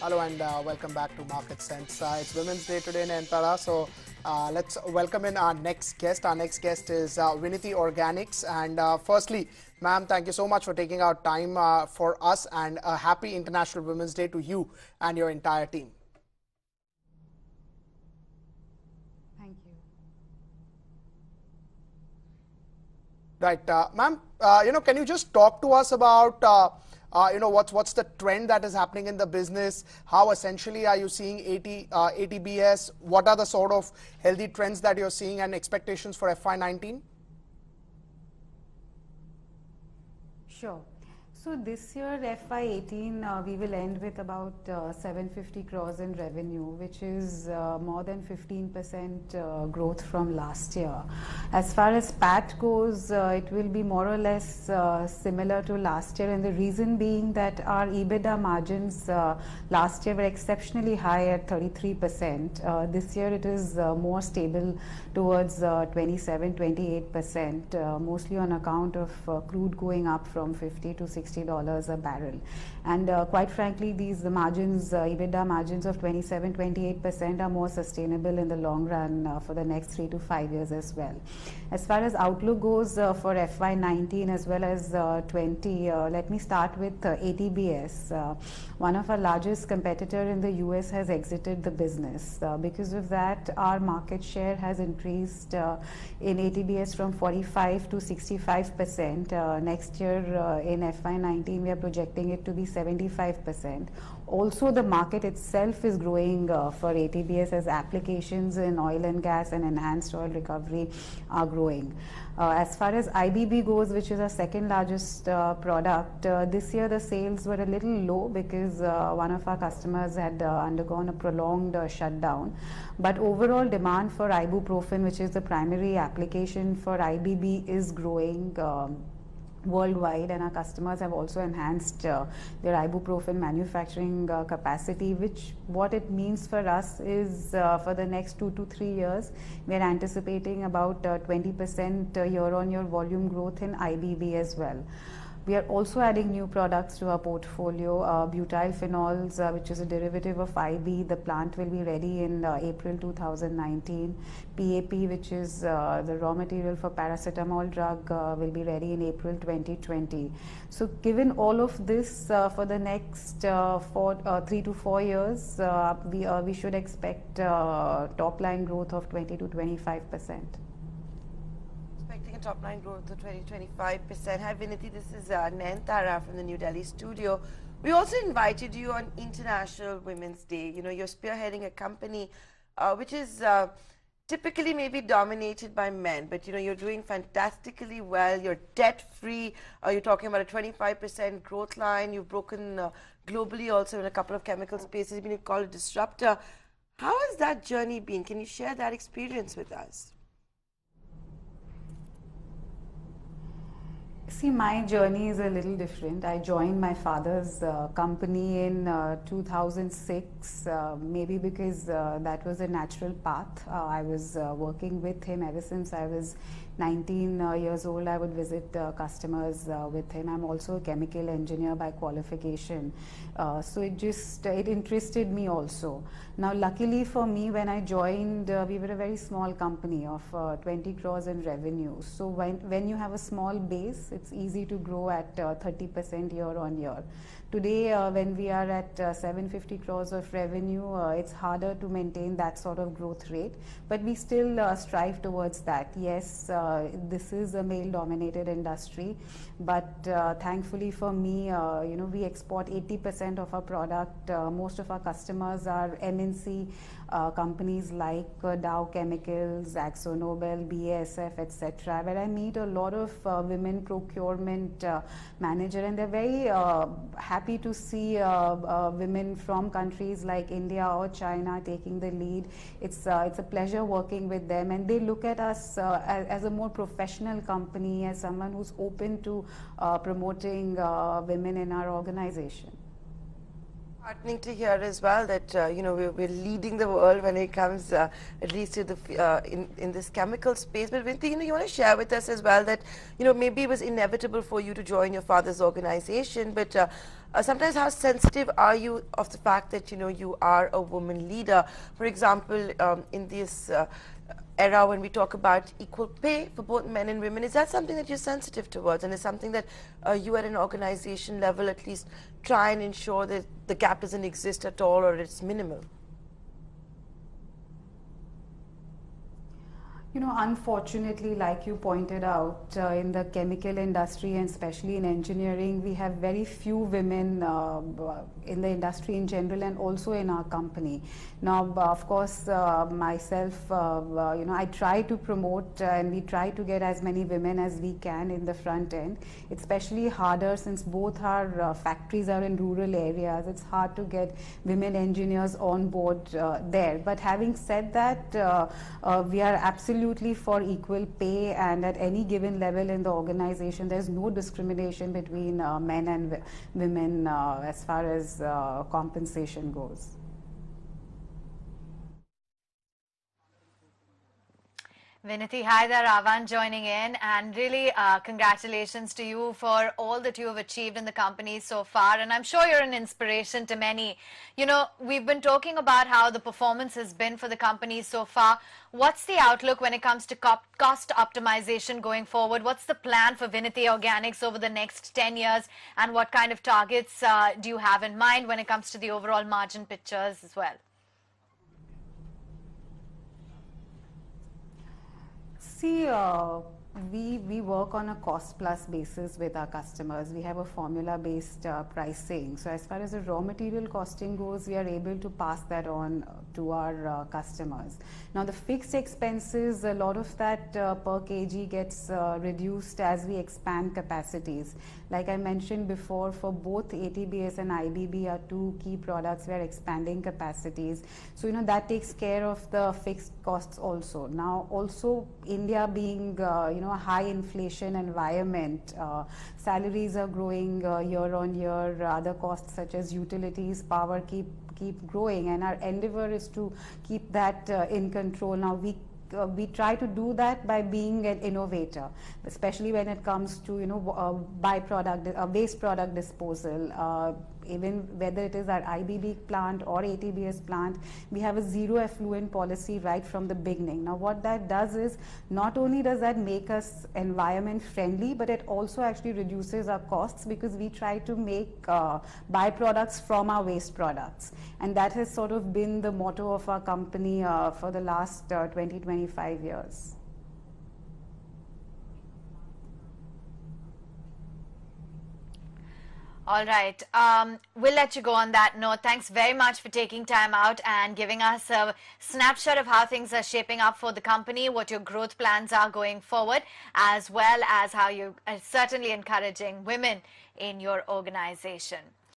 Hello and welcome back to Market Sense. It's Women's Day today in Antara, so let's welcome in our next guest. Our next guest is Vinati Organics. And firstly, ma'am, thank you so much for taking out time for us, and a happy International Women's Day to you and your entire team. Thank you. Right, ma'am. Can you just talk to us about what's the trend that is happening in the business? How essentially are you seeing ATBS? What are the sort of healthy trends that you're seeing and expectations for FY19? Sure. So this year FY18 we will end with about 750 crores in revenue, which is more than 15% growth from last year. As far as PAT goes, it will be more or less similar to last year, and the reason being that our EBITDA margins last year were exceptionally high at 33%. This year it is more stable towards 27-28%, mostly on account of crude going up from 50 to 60 $60 a barrel. And quite frankly, these margins, EBITDA margins of 27-28% are more sustainable in the long run for the next 3 to 5 years as well. As far as outlook goes for FY19 as well as 20, let me start with ATBS. One of our largest competitor in the US has exited the business. Because of that, our market share has increased in ATBS from 45 to 65%. Next year in FY19, we are projecting it to be 75%. Also, the market itself is growing for ATBS as applications in oil and gas and enhanced oil recovery are growing. As far as IBB goes, which is our second largest product, this year the sales were a little low because one of our customers had undergone a prolonged shutdown. But overall demand for ibuprofen, which is the primary application for IBB, is growing worldwide, and our customers have also enhanced their ibuprofen manufacturing capacity, which what it means for us is for the next 2 to 3 years, we are anticipating about 20% year-on-year volume growth in IBB as well. We are also adding new products to our portfolio, butyl phenols, which is a derivative of IB. The plant will be ready in April 2019. PAP, which is the raw material for paracetamol drug, will be ready in April 2020. So given all of this, for the next 3 to 4 years, we should expect top line growth of 20 to 25%. A top line growth of 20-25%. Hi Vinati, this is Nayantara from the New Delhi studio. We also invited you on International Women's Day. You know, you're spearheading a company which is typically maybe dominated by men, but you know, you're doing fantastically well. You're debt free. You're talking about a 25% growth line. You've broken globally also in a couple of chemical spaces. You've been called a disruptor. How has that journey been? Can you share that experience with us? See, my journey is a little different. I joined my father's company in 2006, maybe because that was a natural path. I was working with him ever since I was 19 years old. I would visit customers with him. I'm also a chemical engineer by qualification. So it interested me also. Now, luckily for me, when I joined, we were a very small company of 20 crores in revenue. So when you have a small base, it's easy to grow at 30% year on year. Today, when we are at 750 crores of revenue, it's harder to maintain that sort of growth rate, but we still strive towards that. Yes, this is a male-dominated industry, but thankfully for me, we export 80% of our product. Most of our customers are MNC companies like Dow Chemicals, AkzoNobel, BASF, etc., where I meet a lot of women procurement manager, and they're very happy to see women from countries like India or China taking the lead. It's a pleasure working with them, and they look at us as a more professional company, as someone who's open to promoting women in our organization. Heartening to hear as well that you know we're leading the world when it comes at least to the in this chemical space. But Vinti, you know, you want to share with us as well that you know maybe it was inevitable for you to join your father's organization, but sometimes how sensitive are you of the fact that you know you are a woman leader? For example, in this era when we talk about equal pay for both men and women, is that something that you're sensitive towards, and is something that you at an organization level at least try and ensure that the gap doesn't exist at all or it's minimal? You know, unfortunately, like you pointed out, in the chemical industry and especially in engineering, we have very few women in the industry in general and also in our company. Now, of course, myself, you know, I try to promote and we try to get as many women as we can in the front end. It's especially harder since both our factories are in rural areas. It's hard to get women engineers on board there. But having said that, we are absolutely for equal pay, and at any given level in the organization, there's no discrimination between men and women as far as compensation goes. Vinati, hi there, Ravan joining in, and really congratulations to you for all that you have achieved in the company so far, and I'm sure you're an inspiration to many. You know, we've been talking about how the performance has been for the company so far. What's the outlook when it comes to cost optimization going forward? What's the plan for Vinati Organics over the next 10 years, and what kind of targets do you have in mind when it comes to the overall margin pictures as well? See, we work on a cost plus basis with our customers. We have a formula based pricing. So as far as the raw material costing goes, we are able to pass that on to our customers. Now the fixed expenses, a lot of that per kg gets reduced as we expand capacities. Like I mentioned before, for both ATBS and IBB are two key products, we are expanding capacities. So you know that takes care of the fixed costs also. Now also India being you know a high inflation environment, salaries are growing year on year, other costs such as utilities, power keep growing, and our endeavor is to keep that in control. Now we try to do that by being an innovator, especially when it comes to you know byproduct waste product disposal. Even whether it is our IBB plant or ATBS plant, we have a zero effluent policy right from the beginning. Now what that does is, not only does that make us environment friendly, but it also actually reduces our costs, because we try to make byproducts from our waste products, and that has sort of been the motto of our company for the last 20-25 years. All right. We'll let you go on that note. Thanks very much for taking time out and giving us a snapshot of how things are shaping up for the company, what your growth plans are going forward, as well as how you're certainly encouraging women in your organization.